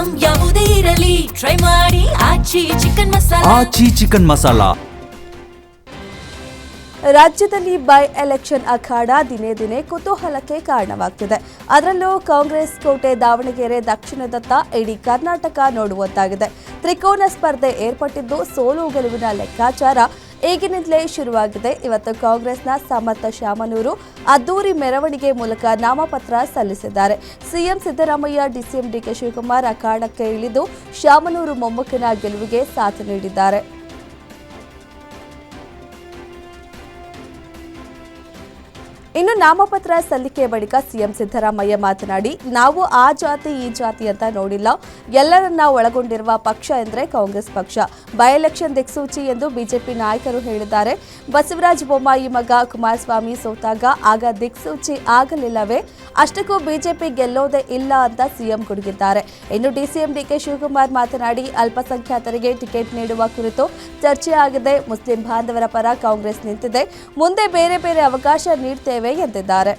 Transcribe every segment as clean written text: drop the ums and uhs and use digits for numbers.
Item ಯಾವುದೇ ಇರಲಿ try ಮಾಡಿ ಆಚಿ ಚಿಕನ್ ಮಸಾಲಾ. ರಾಜ್ಯದಲ್ಲಿ ಬೈ ಎಲೆಕ್ಷನ್ ಅಖಾಡ ದಿನೇ ದಿನೇ ಕುತೂಹಲಕ್ಕೆ ಕಾರಣವಾಗ್ತಿದೆ. ಅದರಲ್ಲೂ ಕಾಂಗ್ರೆಸ್ ಕೋಟೆ ದಾವಣಗೆರೆ ದಕ್ಷಿಣದತ್ತ ಇಡೀ ಕರ್ನಾಟಕ ನೋಡುವಂತಾಗಿದೆ. ತ್ರಿಕೋನ ಸ್ಪರ್ಧೆ ಏರ್ಪಟ್ಟಿದ್ದು ಸೋಲು ಗೆಲುವಿನ ಲೆಕ್ಕಾಚಾರ ಈಗಿನಿಂದಲೇ ಶುರುವಾಗಿದೆ. ಇವತ್ತು ಕಾಂಗ್ರೆಸ್ನ ಸಮರ್ಥ ಶಾಮನೂರು ಅದ್ದೂರಿ ಮೆರವಣಿಗೆ ಮೂಲಕ ನಾಮಪತ್ರ ಸಲ್ಲಿಸಿದ್ದಾರೆ. ಸಿಎಂ ಸಿದ್ದರಾಮಯ್ಯ, ಡಿಸಿಎಂ ಡಿಕೆ ಶಿವಕುಮಾರ್ ಅಖಾಡಕ್ಕೆ ಇಳಿದು ಶಾಮನೂರು ಮೊಮ್ಮಕ್ಕನ ಗೆಲುವಿಗೆ ಸಾಥ್ ನೀಡಿದ್ದಾರೆ. ಇನ್ನು ನಾಮಪತ್ರ ಸಲ್ಲಿಕೆ ಬಳಿಕ ಸಿಎಂ ಸಿದ್ದರಾಮಯ್ಯ ಮಾತನಾಡಿ, ನಾವು ಆ ಜಾತಿ ಈ ಜಾತಿ ಅಂತ ನೋಡಿಲ್ಲ, ಎಲ್ಲರನ್ನ ಒಳಗೊಂಡಿರುವ ಪಕ್ಷ ಎಂದರೆ ಕಾಂಗ್ರೆಸ್ ಪಕ್ಷ. ಬೈ ಎಲೆಕ್ಷನ್ ದಿಕ್ಸೂಚಿ ಎಂದು ಬಿಜೆಪಿ ನಾಯಕರು ಹೇಳಿದ್ದಾರೆ. ಬಸವರಾಜ ಬೊಮ್ಮಾಯಿ ಮಗ ಕುಮಾರಸ್ವಾಮಿ ಸೋತಾಗ ಆಗ ದಿಕ್ಸೂಚಿ ಆಗಲಿಲ್ಲವೇ? ಅಷ್ಟಕ್ಕೂ ಬಿಜೆಪಿ ಗೆಲ್ಲೋದೇ ಇಲ್ಲ ಅಂತ ಸಿಎಂ ಗುಡುಗಿದ್ದಾರೆ. ಇನ್ನು ಡಿಸಿಎಂ ಡಿಕೆ ಶಿವಕುಮಾರ್ ಮಾತನಾಡಿ, ಅಲ್ಪಸಂಖ್ಯಾತರಿಗೆ ಟಿಕೆಟ್ ನೀಡುವ ಕುರಿತು ಚರ್ಚೆ ಆಗಿದೆ. ಮುಸ್ಲಿಂ ಬಾಂಧವರ ಪರ ಕಾಂಗ್ರೆಸ್ ನಿಂತಿದೆ. ಮುಂದೆ ಬೇರೆ ಬೇರೆ ಅವಕಾಶ ನೀಡ್ತೇವೆ ಎಂದಿದ್ದಾರೆ.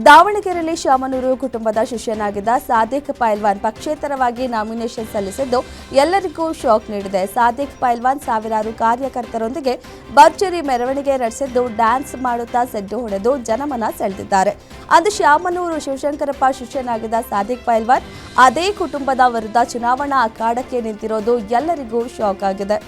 ದಾವಣಗೆರೆಯಲ್ಲಿ ಶಾಮನೂರು ಕುಟುಂಬದ ಶಿಷ್ಯನಾಗಿದ್ದ ಸಾದಿಕ್ ಪೈಲ್ವಾನ್ ಪಕ್ಷೇತರವಾಗಿ ನಾಮಿನೇಷನ್ ಸಲ್ಲಿಸಿದ್ದು ಎಲ್ಲರಿಗೂ ಶಾಕ್ ನೀಡಿದೆ. ಸಾದಿಕ್ ಪೈಲ್ವಾನ್ ಸಾವಿರಾರು ಕಾರ್ಯಕರ್ತರೊಂದಿಗೆ ಭರ್ಜರಿ ಮೆರವಣಿಗೆ ನಡೆಸಿದ್ದು ಡ್ಯಾನ್ಸ್ ಮಾಡುತ್ತಾ ಸೆಡ್ಡು ಹೊಡೆದು ಜನಮನ ಸೆಳೆದಿದ್ದಾರೆ. ಅಂದು ಶಾಮನೂರು ಶಿವಶಂಕರಪ್ಪ ಶಿಷ್ಯನಾಗಿದ್ದ ಸಾದಿಕ್ ಪೈಲ್ವಾನ್ ಅದೇ ಕುಟುಂಬದ ವಿರುದ್ಧ ಚುನಾವಣಾ ಅಖಾಡಕ್ಕೆ ನಿಂತಿರೋದು ಎಲ್ಲರಿಗೂ ಶಾಕ್ ಆಗಿದೆ.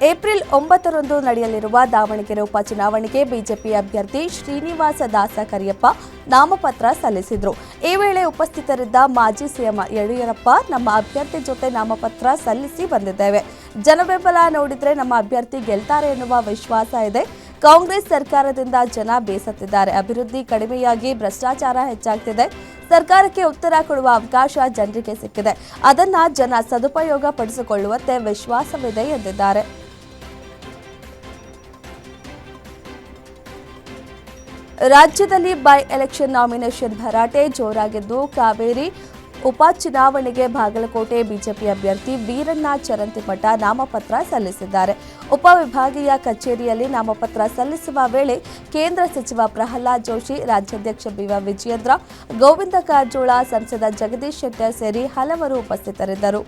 ಏಪ್ರಿಲ್ 9ರಂದು ನಡೆಯಲಿರುವ ದಾವಣಗೆರೆ ಉಪಚುನಾವಣೆಗೆ ಬಿಜೆಪಿ ಅಭ್ಯರ್ಥಿ ಶ್ರೀನಿವಾಸ ದಾಸ ಕರಿಯಪ್ಪ ನಾಮಪತ್ರ ಸಲ್ಲಿಸಿದರು. ಈ ವೇಳೆ ಉಪಸ್ಥಿತರಿದ್ದ ಮಾಜಿ ಸಿಎಂ ಯಡಿಯೂರಪ್ಪ, ನಮ್ಮ ಅಭ್ಯರ್ಥಿ ಜೊತೆ ನಾಮಪತ್ರ ಸಲ್ಲಿಸಿ ಬಂದಿದ್ದೇವೆ. ಜನಬೆಂಬಲ ನೋಡಿದ್ರೆ ನಮ್ಮ ಅಭ್ಯರ್ಥಿ ಗೆಲ್ತಾರೆ ಎನ್ನುವ ವಿಶ್ವಾಸ ಇದೆ. ಕಾಂಗ್ರೆಸ್ ಸರ್ಕಾರದಿಂದ ಜನ ಬೇಸತ್ತಿದ್ದಾರೆ. ಅಭಿವೃದ್ಧಿ ಕಡಿಮೆಯಾಗಿ ಭ್ರಷ್ಟಾಚಾರ ಹೆಚ್ಚಾಗ್ತಿದೆ. ಸರ್ಕಾರಕ್ಕೆ ಉತ್ತರ ಕೊಡುವ ಅವಕಾಶ ಜನರಿಗೆ ಸಿಕ್ಕಿದೆ. ಅದನ್ನ ಜನ ಸದುಪಯೋಗ ಪಡಿಸಿಕೊಳ್ಳುವಂತೆ ವಿಶ್ವಾಸವಿದೆ ಎಂದಿದ್ದಾರೆ. ರಾಜ್ಯದಲ್ಲಿ ಬೈ ಎಲೆಕ್ಷನ್ ನಾಮಿನೇಷನ್ ಭರಾಟೆ ಜೋರಾಗಿದ್ದು, ಕಾವೇರಿ ಉಪಚುನಾವಣೆಗೆ ಬಾಗಲಕೋಟೆ ಬಿಜೆಪಿ ಅಭ್ಯರ್ಥಿ ವೀರಣ್ಣ ಚರಂತಿಮಠ ನಾಮಪತ್ರ ಸಲ್ಲಿಸಿದ್ದಾರೆ. ಉಪವಿಭಾಗೀಯ ಕಚೇರಿಯಲ್ಲಿ ನಾಮಪತ್ರ ಸಲ್ಲಿಸುವ ವೇಳೆ ಕೇಂದ್ರ ಸಚಿವ ಪ್ರಹ್ಲಾದ್ ಜೋಶಿ, ರಾಜ್ಯಾಧ್ಯಕ್ಷ ಬಿವ ವಿಜಯೇಂದ್ರ, ಗೋವಿಂದ ಕಾರಜೋಳ, ಸಂಸದ ಜಗದೀಶ್ ಶೆಟ್ಟರ್ ಸೇರಿ ಹಲವರು ಉಪಸ್ಥಿತರಿದ್ದರು.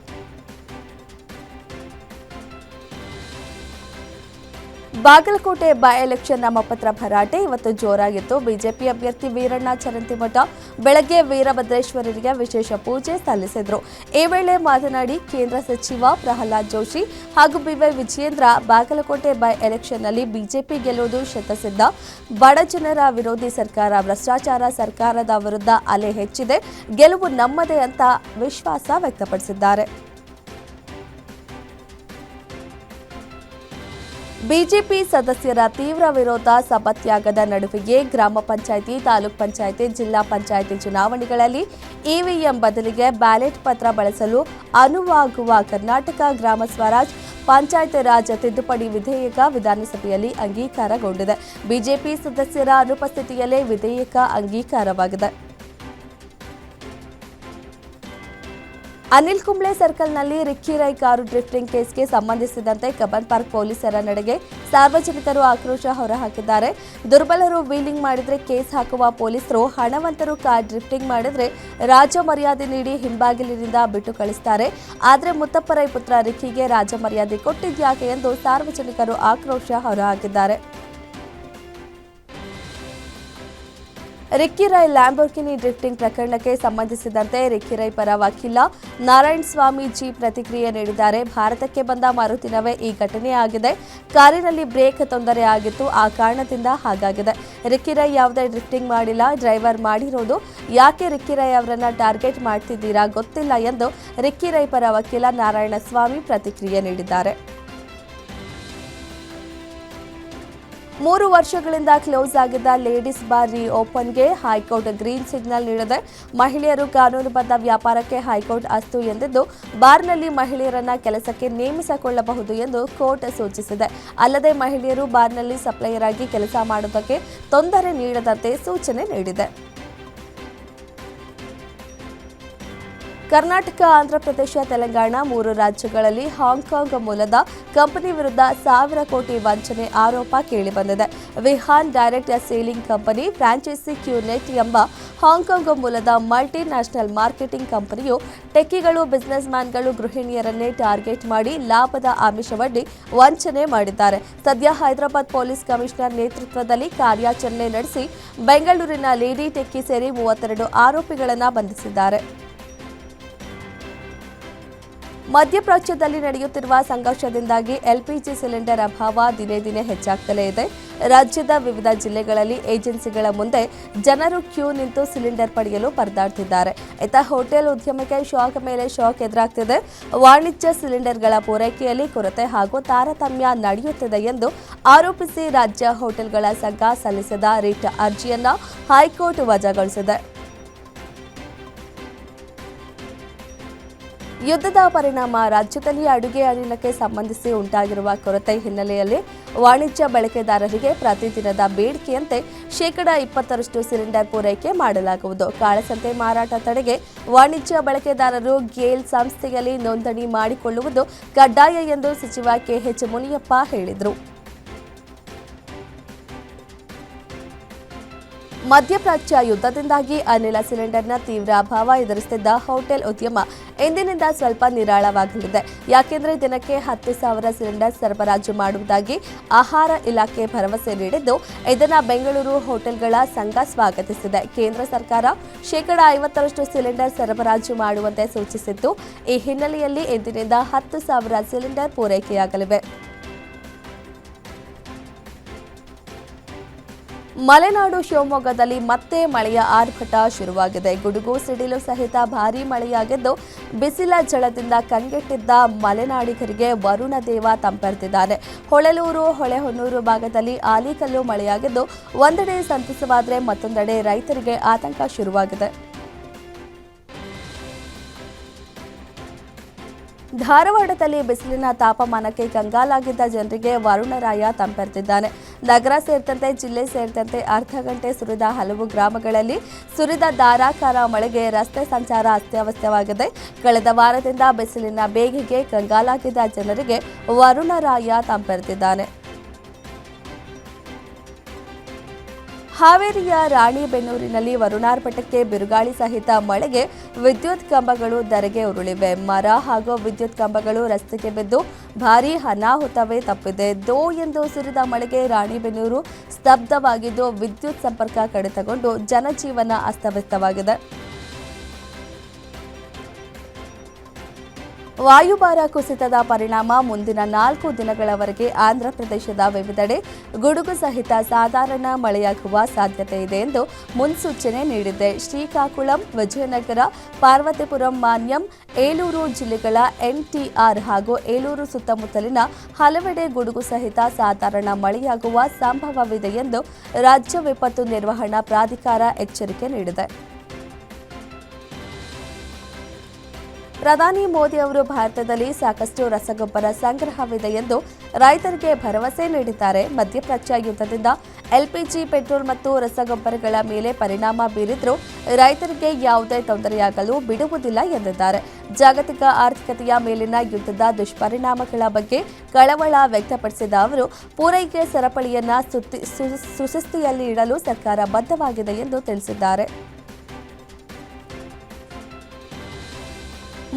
ಬಾಗಲಕೋಟೆ ಬೈ ಎಲೆಕ್ಷನ್ ನಾಮಪತ್ರ ಭರಾಟೆ ಇವತ್ತು ಜೋರಾಗಿತ್ತು. ಬಿಜೆಪಿ ಅಭ್ಯರ್ಥಿ ವೀರಣ್ಣ ಚರಂತಿಮಠ ಬೆಳಗ್ಗೆ ವೀರಭದ್ರೇಶ್ವರರಿಗೆ ವಿಶೇಷ ಪೂಜೆ ಸಲ್ಲಿಸಿದರು. ಈ ವೇಳೆ ಮಾತನಾಡಿ, ಕೇಂದ್ರ ಸಚಿವ ಪ್ರಹ್ಲಾದ್ ಜೋಶಿ ಹಾಗೂ ಬಿವೈ ವಿಜಯೇಂದ್ರ, ಬಾಗಲಕೋಟೆ ಬೈ ಎಲೆಕ್ಷನ್ನಲ್ಲಿ ಬಿಜೆಪಿ ಗೆಲ್ಲುವುದು ಶತಸಿದ್ಧ. ಬಡ ಜನರ ವಿರೋಧಿ ಸರ್ಕಾರ, ಭ್ರಷ್ಟಾಚಾರ ಸರ್ಕಾರದ ವಿರುದ್ಧ ಅಲೆ ಹೆಚ್ಚಿದೆ. ಗೆಲುವು ನಮ್ಮದೇ ಅಂತ ವಿಶ್ವಾಸ ವ್ಯಕ್ತಪಡಿಸಿದ್ದಾರೆ. ಬಿಜೆಪಿ ಸದಸ್ಯರ ತೀವ್ರ ವಿರೋಧ ಸಭಾತ್ಯಾಗದ ನಡುವೆಯೇ ಗ್ರಾಮ ಪಂಚಾಯಿತಿ, ತಾಲೂಕ್ ಪಂಚಾಯಿತಿ, ಜಿಲ್ಲಾ ಪಂಚಾಯಿತಿ ಚುನಾವಣೆಗಳಲ್ಲಿ ಇವಿಎಂ ಬದಲಿಗೆ ಬ್ಯಾಲೆಟ್ ಪತ್ರ ಬಳಸಲು ಅನುವಾಗುವ ಕರ್ನಾಟಕ ಗ್ರಾಮ ಸ್ವರಾಜ್ ಪಂಚಾಯತ್ ರಾಜ್ ತಿದ್ದುಪಡಿ ವಿಧೇಯಕ ವಿಧಾನಸಭೆಯಲ್ಲಿ ಅಂಗೀಕಾರಗೊಂಡಿದೆ. ಬಿಜೆಪಿ ಸದಸ್ಯರ ಅನುಪಸ್ಥಿತಿಯಲ್ಲೇ ವಿಧೇಯಕ ಅಂಗೀಕಾರವಾಗಿದೆ. ಅನಿಲ್ ಕುಂಬ್ಳೆ ಸರ್ಕಲ್ನಲ್ಲಿ ರಿಕ್ಕಿ ರೈ ಕಾರು ಡ್ರಿಫ್ಟಿಂಗ್ ಕೇಸ್ಗೆ ಸಂಬಂಧಿಸಿದಂತೆ ಕಬ್ಬನ್ ಪಾರ್ಕ್ ಪೊಲೀಸರ ನಡೆಗೆ ಸಾರ್ವಜನಿಕರು ಆಕ್ರೋಶ ಹೊರಹಾಕಿದ್ದಾರೆ. ದುರ್ಬಲರು ವೀಲಿಂಗ್ ಮಾಡಿದ್ರೆ ಕೇಸ್ ಹಾಕುವ ಪೊಲೀಸರು, ಹಣವಂತರು ಕಾರ್ ಡ್ರಿಫ್ಟಿಂಗ್ ಮಾಡಿದ್ರೆ ರಾಜ ಮರ್ಯಾದೆ ನೀಡಿ ಹಿಂಬಾಗಿಲಿನಿಂದ ಬಿಟ್ಟು ಕಳಿಸ್ತಾರೆ. ಆದರೆ ಮುತ್ತಪ್ಪ ರೈ ಪುತ್ರ ರಿಕ್ಕಿಗೆ ರಾಜ ಮರ್ಯಾದೆ ಕೊಟ್ಟಿದ್ಯಾಕೆ ಎಂದು ಸಾರ್ವಜನಿಕರು ಆಕ್ರೋಶ ಹೊರಹಾಕಿದ್ದಾರೆ. ರಿಕ್ಕಿ ರೈ ಲ್ಯಾಂಬೋರ್ಗಿನಿ ಡ್ರಿಫ್ಟಿಂಗ್ ಪ್ರಕರಣಕ್ಕೆ ಸಂಬಂಧಿಸಿದಂತೆ ರಿಕ್ಕಿ ರೈ ಪರ ವಕೀಲ ನಾರಾಯಣ್ ಸ್ವಾಮಿ ಜಿ ಪ್ರತಿಕ್ರಿಯೆ ನೀಡಿದ್ದಾರೆ. ಭಾರತಕ್ಕೆ ಬಂದ ಮರುದಿನವೇ ಈ ಘಟನೆ ಆಗಿದೆ. ಕಾರಿನಲ್ಲಿ ಬ್ರೇಕ್ ತೊಂದರೆ ಆಗಿತ್ತು, ಆ ಕಾರಣದಿಂದ ಹಾಗಾಗಿದೆ. ರಿಕ್ಕಿ ರೈ ಯಾವುದೇ ಡ್ರಿಫ್ಟಿಂಗ್ ಮಾಡಿಲ್ಲ, ಡ್ರೈವರ್ ಮಾಡಿರೋದು. ಯಾಕೆ ರಿಕ್ಕಿ ರೈ ಅವರನ್ನ ಟಾರ್ಗೆಟ್ ಮಾಡ್ತಿದ್ದೀರಾ ಗೊತ್ತಿಲ್ಲ ಎಂದು ರಿಕ್ಕಿ ರೈ ಪರ ವಕೀಲ ನಾರಾಯಣ ಸ್ವಾಮಿ ಪ್ರತಿಕ್ರಿಯೆ ನೀಡಿದ್ದಾರೆ. 3 ವರ್ಷಗಳಿಂದ ಕ್ಲೋಸ್ ಆಗಿದ್ದ ಲೇಡೀಸ್ ಬಾರ್ ರೀಓಪನ್ಗೆ ಹೈಕೋರ್ಟ್ ಗ್ರೀನ್ ಸಿಗ್ನಲ್ ನೀಡಿದೆ. ಮಹಿಳೆಯರು ಕಾನೂನುಬದ್ಧ ವ್ಯಾಪಾರಕ್ಕೆ ಹೈಕೋರ್ಟ್ ಅಸ್ತು ಎಂದಿದ್ದು, ಬಾರ್ನಲ್ಲಿ ಮಹಿಳೆಯರನ್ನ ಕೆಲಸಕ್ಕೆ ನೇಮಿಸಿಕೊಳ್ಳಬಹುದು ಎಂದು ಕೋರ್ಟ್ ಸೂಚಿಸಿದೆ. ಅಲ್ಲದೆ ಮಹಿಳೆಯರು ಬಾರ್ನಲ್ಲಿ ಸಪ್ಲೈಯರ್ ಆಗಿ ಕೆಲಸ ಮಾಡುವುದಕ್ಕೆ ತೊಂದರೆ ನೀಡದಂತೆ ಸೂಚನೆ ನೀಡಿದೆ. ಕರ್ನಾಟಕ, ಆಂಧ್ರಪ್ರದೇಶ, ತೆಲಂಗಾಣ 3 ರಾಜ್ಯಗಳಲ್ಲಿ ಹಾಂಗ್ಕಾಂಗ್ ಮೂಲದ ಕಂಪನಿ ವಿರುದ್ಧ 1,000 ಕೋಟಿ ವಂಚನೆ ಆರೋಪ ಕೇಳಿಬಂದಿದೆ. Vihaan direct selling company franchise QNet ಎಂಬ ಹಾಂಗ್ಕಾಂಗ್ ಮೂಲದ ಮಲ್ಟಿ ನ್ಯಾಷನಲ್ ಮಾರ್ಕೆಟಿಂಗ್ ಕಂಪನಿಯು ಟೆಕ್ಕಿಗಳು, ಬಿಸಿನೆಸ್ ಮ್ಯಾನ್ಗಳು, ಗೃಹಿಣಿಯರನ್ನೇ ಟಾರ್ಗೆಟ್ ಮಾಡಿ ಲಾಭದ ಆಮಿಷವೊಡ್ಡಿ ವಂಚನೆ ಮಾಡಿದ್ದಾರೆ. ಸದ್ಯ ಹೈದರಾಬಾದ್ ಪೊಲೀಸ್ ಕಮಿಷನರ್ ನೇತೃತ್ವದಲ್ಲಿ ಕಾರ್ಯಾಚರಣೆ ನಡೆಸಿ ಬೆಂಗಳೂರಿನ ಲೇಡಿ ಟೆಕ್ಕಿ ಸೇರಿ 32 ಆರೋಪಿಗಳನ್ನು ಬಂಧಿಸಿದ್ದಾರೆ. ಮಧ್ಯಪ್ರಾಚ್ಯದಲ್ಲಿ ನಡೆಯುತ್ತಿರುವ ಸಂಘರ್ಷದಿಂದಾಗಿ ಎಲ್ಪಿಜಿ ಸಿಲಿಂಡರ್ ಅಭಾವ ದಿನೇ ದಿನೇ ಹೆಚ್ಚಾಗ್ತಲೇ ಇದೆ. ರಾಜ್ಯದ ವಿವಿಧ ಜಿಲ್ಲೆಗಳಲ್ಲಿ ಏಜೆನ್ಸಿಗಳ ಮುಂದೆ ಜನರು ಕ್ಯೂ ನಿಂತು ಸಿಲಿಂಡರ್ ಪಡೆಯಲು ಪರದಾಡ್ತಿದ್ದಾರೆ. ಇತ್ತ ಹೋಟೆಲ್ ಉದ್ಯಮಕ್ಕೆ ಶಾಕ್ ಮೇಲೆ ಶಾಕ್ ಎದುರಾಗ್ತಿದೆ. ವಾಣಿಜ್ಯ ಸಿಲಿಂಡರ್ಗಳ ಪೂರೈಕೆಯಲ್ಲಿ ಕೊರತೆ ಹಾಗೂ ತಾರತಮ್ಯ ನಡೆಯುತ್ತಿದೆ ಎಂದು ಆರೋಪಿಸಿ ರಾಜ್ಯ ಹೋಟೆಲ್ಗಳ ಸಂಘ ಸಲ್ಲಿಸಿದ ರಿಟ್ ಅರ್ಜಿಯನ್ನು ಹೈಕೋರ್ಟ್ ವಜಾಗೊಳಿಸಿದೆ. ಯುದ್ಧದ ಪರಿಣಾಮ ರಾಜ್ಯದಲ್ಲಿ ಅಡುಗೆ ಅನಿಲಕ್ಕೆ ಸಂಬಂಧಿಸಿ ಉಂಟಾಗಿರುವ ಕೊರತೆ ಹಿನ್ನೆಲೆಯಲ್ಲಿ ವಾಣಿಜ್ಯ ಬಳಕೆದಾರರಿಗೆ ಪ್ರತಿದಿನದ ಬೇಡಿಕೆಯಂತೆ 20% ಸಿಲಿಂಡರ್ ಪೂರೈಕೆ ಮಾಡಲಾಗುವುದು. ಕಾಳಸಂತೆ ಮಾರಾಟ ತಡೆಗೆ ವಾಣಿಜ್ಯ ಬಳಕೆದಾರರು ಗೇಲ್ ಸಂಸ್ಥೆಯಲ್ಲಿ ನೋಂದಣಿ ಮಾಡಿಕೊಳ್ಳುವುದು ಕಡ್ಡಾಯ ಎಂದು ಸಚಿವ ಕೆಎಚ್ ಮುನಿಯಪ್ಪ ಹೇಳಿದರು. ಮಧ್ಯಪ್ರಾಚ್ಯ ಯುದ್ಧದಿಂದಾಗಿ ಅನಿಲ ಸಿಲಿಂಡರ್ನ ತೀವ್ರ ಅಭಾವ ಎದುರಿಸುತ್ತಿದ್ದ ಹೋಟೆಲ್ ಉದ್ಯಮ ಇಂದಿನಿಂದ ಸ್ವಲ್ಪ ನಿರಾಳವಾಗಲಿದೆ. ಯಾಕೆಂದರೆ ದಿನಕ್ಕೆ 10,000 ಸಿಲಿಂಡರ್ ಸರಬರಾಜು ಮಾಡುವುದಾಗಿ ಆಹಾರ ಇಲಾಖೆ ಭರವಸೆ ನೀಡಿದ್ದು, ಇದನ್ನು ಬೆಂಗಳೂರು ಹೋಟೆಲ್ಗಳ ಸಂಘ ಸ್ವಾಗತಿಸಿದೆ. ಕೇಂದ್ರ ಸರ್ಕಾರ 50% ಸಿಲಿಂಡರ್ ಸರಬರಾಜು ಮಾಡುವಂತೆ ಸೂಚಿಸಿದ್ದು, ಈ ಹಿನ್ನೆಲೆಯಲ್ಲಿ ಇಂದಿನಿಂದ 10,000 ಸಿಲಿಂಡರ್ ಪೂರೈಕೆಯಾಗಲಿವೆ. ಮಲೆನಾಡು ಶಿವಮೊಗ್ಗದಲ್ಲಿ ಮತ್ತೆ ಮಳೆಯ ಆರ್ಭಟ ಶುರುವಾಗಿದೆ. ಗುಡುಗು ಸಿಡಿಲು ಸಹಿತ ಭಾರೀ ಮಳೆಯಾಗಿದ್ದು, ಬಿಸಿಲ ಝಳದಿಂದ ಕಂಗೆಟ್ಟಿದ್ದ ಮಲೆನಾಡಿಗರಿಗೆ ವರುಣ ದೇವ ತಂಪೆರೆದಿದ್ದಾನೆ. ಹೊಳಲೂರು, ಹೊಳೆಹೊನ್ನೂರು ಭಾಗದಲ್ಲಿ ಆಲಿಕಲ್ಲು ಮಳೆಯಾಗಿದ್ದು, ಒಂದೆಡೆ ಸಂತಸವಾದರೆ ಮತ್ತೊಂದೆಡೆ ರೈತರಿಗೆ ಆತಂಕ ಶುರುವಾಗಿದೆ. ಧಾರವಾಡದಲ್ಲಿ ಬಿಸಿಲಿನ ತಾಪಮಾನಕ್ಕೆ ಕಂಗಾಲಾಗಿದ್ದ ಜನರಿಗೆ ವರುಣರಾಯ ತಂಪೆರೆದಿದ್ದಾನೆ. ನಗರ ಸೇರಿದಂತೆ ಜಿಲ್ಲೆ ಸೇರಿದಂತೆ ಅರ್ಧ ಗಂಟೆ ಸುರಿದ ಹಲವು ಗ್ರಾಮಗಳಲ್ಲಿ ಸುರಿದ ಧಾರಾಕಾರ ಮಳೆಗೆ ರಸ್ತೆ ಸಂಚಾರ ಅಸ್ತವ್ಯಸ್ತವಾಗಿದೆ. ಕಳೆದ ವಾರದಿಂದ ಬಿಸಿಲಿನ ಬೇಗೆಗೆ ಕಂಗಾಲಾಗಿದ್ದ ಜನರಿಗೆ ವರುಣರಾಯ ತಂಪೆರೆದಿದ್ದಾನೆ. ಹಾವೇರಿಯ ರಾಣಿಬೆನ್ನೂರಿನಲ್ಲಿ ವರುಣಾರ್ಭಟಕ್ಕೆ ಬಿರುಗಾಳಿ ಸಹಿತ ಮಳೆಗೆ ವಿದ್ಯುತ್ ಕಂಬಗಳು ಧರೆಗೆ ಉರುಳಿವೆ. ಮರ ಹಾಗೂ ವಿದ್ಯುತ್ ಕಂಬಗಳು ರಸ್ತೆಗೆ ಬಿದ್ದು ಭಾರೀ ಅನಾಹುತವೇ ತಪ್ಪಿದೆ. ದೋ ಎಂದು ಸುರಿದ ಮಳೆಗೆ ರಾಣಿಬೆನ್ನೂರು ಸ್ತಬ್ಧವಾಗಿದ್ದು, ವಿದ್ಯುತ್ ಸಂಪರ್ಕ ಕಡಿತಗೊಂಡು ಜನಜೀವನ ಅಸ್ತವ್ಯಸ್ತವಾಗಿದೆ. ವಾಯುಭಾರ ಕುಸಿತದ ಪರಿಣಾಮ ಮುಂದಿನ 4 ದಿನಗಳವರೆಗೆ ಆಂಧ್ರಪ್ರದೇಶದ ವಿವಿಧೆಡೆ ಗುಡುಗು ಸಹಿತ ಸಾಧಾರಣ ಮಳೆಯಾಗುವ ಸಾಧ್ಯತೆ ಇದೆ ಎಂದು ಮುನ್ಸೂಚನೆ ನೀಡಿದೆ. ಶ್ರೀಕಾಕುಳಂ, ವಿಜಯನಗರ, ಪಾರ್ವತಿಪುರಂ, ಮಾನ್ಯಂ, ಏಲೂರು ಜಿಲ್ಲೆಗಳ ಎನ್ಟಿಆರ್ ಹಾಗೂ ಏಲೂರು ಸುತ್ತಮುತ್ತಲಿನ ಹಲವೆಡೆ ಗುಡುಗು ಸಹಿತ ಸಾಧಾರಣ ಮಳೆಯಾಗುವ ಸಂಭವವಿದೆ ಎಂದು ರಾಜ್ಯ ವಿಪತ್ತು ನಿರ್ವಹಣಾ ಪ್ರಾಧಿಕಾರ ಎಚ್ಚರಿಕೆ ನೀಡಿದೆ. ಪ್ರಧಾನಿ ಮೋದಿ ಅವರು ಭಾರತದಲ್ಲಿ ಸಾಕಷ್ಟು ರಸಗೊಬ್ಬರ ಸಂಗ್ರಹವಿದೆ ಎಂದು ರೈತರಿಗೆ ಭರವಸೆ ನೀಡಿದ್ದಾರೆ. ಮಧ್ಯಪ್ರಾಚ್ಯ ಯುದ್ಧದಿಂದ ಎಲ್ಪಿಜಿ, ಪೆಟ್ರೋಲ್ ಮತ್ತು ರಸಗೊಬ್ಬರಗಳ ಮೇಲೆ ಪರಿಣಾಮ ಬೀರಿದ್ರೂ ರೈತರಿಗೆ ಯಾವುದೇ ತೊಂದರೆಯಾಗಲು ಬಿಡುವುದಿಲ್ಲ ಎಂದಿದ್ದಾರೆ. ಜಾಗತಿಕ ಆರ್ಥಿಕತೆಯ ಮೇಲಿನ ಯುದ್ಧದ ದುಷ್ಪರಿಣಾಮಗಳ ಬಗ್ಗೆ ಕಳವಳ ವ್ಯಕ್ತಪಡಿಸಿದ ಅವರು, ಪೂರೈಕೆ ಸರಪಳಿಯನ್ನು ಸುಸ್ಥಿತಿಯಲ್ಲಿ ಇಡಲು ಸರ್ಕಾರ ಬದ್ಧವಾಗಿದೆ ಎಂದು ತಿಳಿಸಿದ್ದಾರೆ.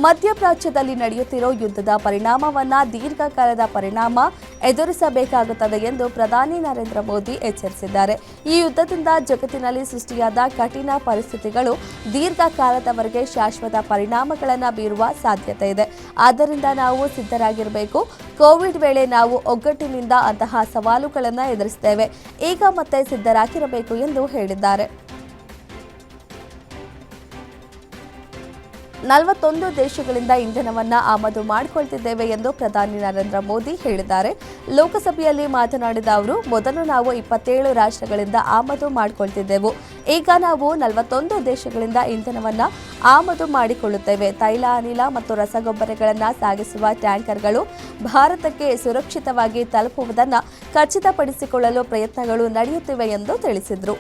ಮಧ್ಯಪ್ರಾಚ್ಯದಲ್ಲಿ ನಡೆಯುತ್ತಿರೋ ಯುದ್ಧದ ಪರಿಣಾಮವನ್ನು ದೀರ್ಘಕಾಲದ ಪರಿಣಾಮ ಎದುರಿಸಬೇಕಾಗುತ್ತದೆ ಎಂದು ಪ್ರಧಾನಿ ನರೇಂದ್ರ ಮೋದಿ ಎಚ್ಚರಿಸಿದ್ದಾರೆ. ಈ ಯುದ್ಧದಿಂದ ಜಗತ್ತಿನಲ್ಲಿ ಸೃಷ್ಟಿಯಾದ ಕಠಿಣ ಪರಿಸ್ಥಿತಿಗಳು ದೀರ್ಘಕಾಲದವರೆಗೆ ಶಾಶ್ವತ ಪರಿಣಾಮಗಳನ್ನು ಬೀರುವ ಸಾಧ್ಯತೆ ಇದೆ. ಆದ್ದರಿಂದ ನಾವು ಸಿದ್ಧರಾಗಿರಬೇಕು. ಕೋವಿಡ್ ವೇಳೆ ನಾವು ಒಗ್ಗಟ್ಟಿನಿಂದ ಅಂತಹ ಸವಾಲುಗಳನ್ನು ಎದುರಿಸಿದ್ದೇವೆ. ಈಗ ಮತ್ತೆ ಸಿದ್ಧರಾಗಿರಬೇಕು ಎಂದು ಹೇಳಿದ್ದಾರೆ. 41 ದೇಶಗಳಿಂದ ಇಂಧನವನ್ನು ಆಮದು ಮಾಡಿಕೊಳ್ತಿದ್ದೇವೆ ಎಂದು ಪ್ರಧಾನಿ ನರೇಂದ್ರ ಮೋದಿ ಹೇಳಿದ್ದಾರೆ. ಲೋಕಸಭೆಯಲ್ಲಿ ಮಾತನಾಡಿದ ಅವರು, ಮೊದಲು ನಾವು 27 ರಾಷ್ಟ್ರಗಳಿಂದ ಆಮದು ಮಾಡಿಕೊಳ್ತಿದ್ದೆವು. ಈಗ ನಾವು 41 ದೇಶಗಳಿಂದ ಇಂಧನವನ್ನು ಆಮದು ಮಾಡಿಕೊಳ್ಳುತ್ತೇವೆ. ತೈಲ, ಅನಿಲ ಮತ್ತು ರಸಗೊಬ್ಬರಗಳನ್ನು ಸಾಗಿಸುವ ಟ್ಯಾಂಕರ್ಗಳು ಭಾರತಕ್ಕೆ ಸುರಕ್ಷಿತವಾಗಿ ತಲುಪುವುದನ್ನು ಖಚಿತಪಡಿಸಿಕೊಳ್ಳಲು ಪ್ರಯತ್ನಗಳು ನಡೆಯುತ್ತಿವೆ ಎಂದು ತಿಳಿಸಿದರು.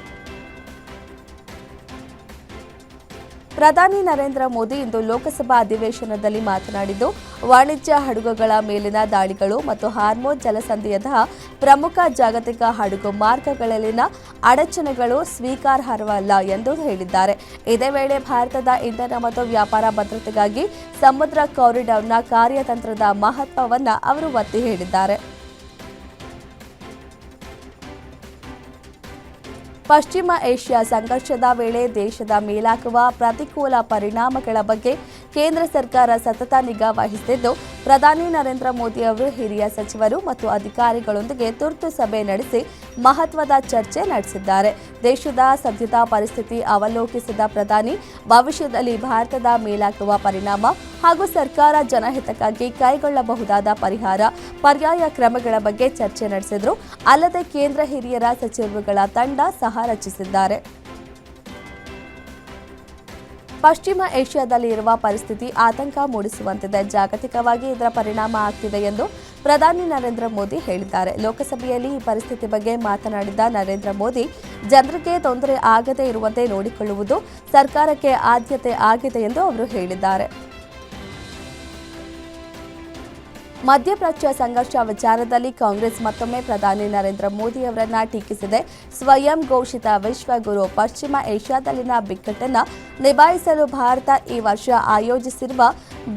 ಪ್ರಧಾನಿ ನರೇಂದ್ರ ಮೋದಿ ಇಂದು ಲೋಕಸಭಾ ಅಧಿವೇಶನದಲ್ಲಿ ಮಾತನಾಡಿದ್ದು, ವಾಣಿಜ್ಯ ಹಡಗುಗಳ ಮೇಲಿನ ದಾಳಿಗಳು ಮತ್ತು ಹಾರ್ಮೋನ್ ಜಲಸಂಧಿಯಂತಹ ಪ್ರಮುಖ ಜಾಗತಿಕ ಹಡಗು ಮಾರ್ಗಗಳಲ್ಲಿನ ಅಡಚಣೆಗಳು ಸ್ವೀಕಾರಾರ್ಹವಲ್ಲ ಎಂದು ಹೇಳಿದ್ದಾರೆ. ಇದೇ ವೇಳೆ ಭಾರತದ ಇಂಧನ ಮತ್ತು ವ್ಯಾಪಾರ ಭದ್ರತೆಗಾಗಿ ಸಮುದ್ರ ಕಾರಿಡಾರ್ನ ಕಾರ್ಯತಂತ್ರದ ಮಹತ್ವವನ್ನು ಅವರು ಒತ್ತಿ ಹೇಳಿದ್ದಾರೆ. ಪಶ್ಚಿಮ ಏಷ್ಯಾ ಸಂಘರ್ಷದ ವೇಳೆ ದೇಶದ ಮೇಲಾಗುವ ಪ್ರತಿಕೂಲ ಪರಿಣಾಮಗಳ ಬಗ್ಗೆ ಕೇಂದ್ರ ಸರ್ಕಾರ ಸತತ ನಿಗಾ ವಹಿಸುತ್ತಿದ್ದು, ಪ್ರಧಾನಿ ನರೇಂದ್ರ ಮೋದಿ ಅವರು ಹಿರಿಯ ಸಚಿವರು ಮತ್ತು ಅಧಿಕಾರಿಗಳೊಂದಿಗೆ ತುರ್ತು ಸಭೆ ನಡೆಸಿ ಮಹತ್ವದ ಚರ್ಚೆ ನಡೆಸಿದ್ದಾರೆ. ದೇಶದ ಸದ್ಯದ ಪರಿಸ್ಥಿತಿ ಅವಲೋಕಿಸಿದ ಪ್ರಧಾನಿ ಭವಿಷ್ಯದಲ್ಲಿ ಭಾರತದ ಮೇಲಾಗುವ ಪರಿಣಾಮ ಹಾಗೂ ಸರ್ಕಾರ ಜನಹಿತಕ್ಕಾಗಿ ಕೈಗೊಳ್ಳಬಹುದಾದ ಪರ್ಯಾಯ ಕ್ರಮಗಳ ಬಗ್ಗೆ ಚರ್ಚೆ ನಡೆಸಿದರು. ಅಲ್ಲದೆ ಕೇಂದ್ರ ಹಿರಿಯರ ಸಚಿವರುಗಳ ತಂಡ ಸಹ ರಚಿಸಿದ್ದಾರೆ. ಪಶ್ಚಿಮ ಏಷ್ಯಾದಲ್ಲಿ ಇರುವ ಪರಿಸ್ಥಿತಿ ಆತಂಕ ಮೂಡಿಸುವಂತಿದೆ. ಜಾಗತಿಕವಾಗಿ ಇದರ ಪರಿಣಾಮ ಆಗ್ತಿದೆ ಎಂದು ಪ್ರಧಾನಿ ನರೇಂದ್ರ ಮೋದಿ ಹೇಳಿದ್ದಾರೆ. ಲೋಕಸಭೆಯಲ್ಲಿ ಈ ಪರಿಸ್ಥಿತಿ ಬಗ್ಗೆ ಮಾತನಾಡಿದ ನರೇಂದ್ರ ಮೋದಿ, ಜನರಿಗೆ ತೊಂದರೆ ಆಗದೇ ಇರುವಂತೆ ನೋಡಿಕೊಳ್ಳುವುದು ಸರ್ಕಾರಕ್ಕೆ ಆದ್ಯತೆ ಆಗಿದೆ ಎಂದು ಅವರು ಹೇಳಿದ್ದಾರೆ. ಮಧ್ಯಪ್ರಾಚ್ಯ ಸಂಘರ್ಷ ವಿಚಾರದಲ್ಲಿ ಕಾಂಗ್ರೆಸ್ ಮತ್ತೊಮ್ಮೆ ಪ್ರಧಾನಿ ನರೇಂದ್ರ ಮೋದಿ ಅವರನ್ನ ಟೀಕಿಸಿದೆ. ಸ್ವಯಂ ಘೋಷಿತ ವಿಶ್ವಗುರು ಪಶ್ಚಿಮ ಏಷ್ಯಾದಲ್ಲಿನ ಬಿಕ್ಕಟ್ಟನ್ನು ನಿಭಾಯಿಸಲು ಭಾರತ ಈ ವರ್ಷ ಆಯೋಜಿಸಿರುವ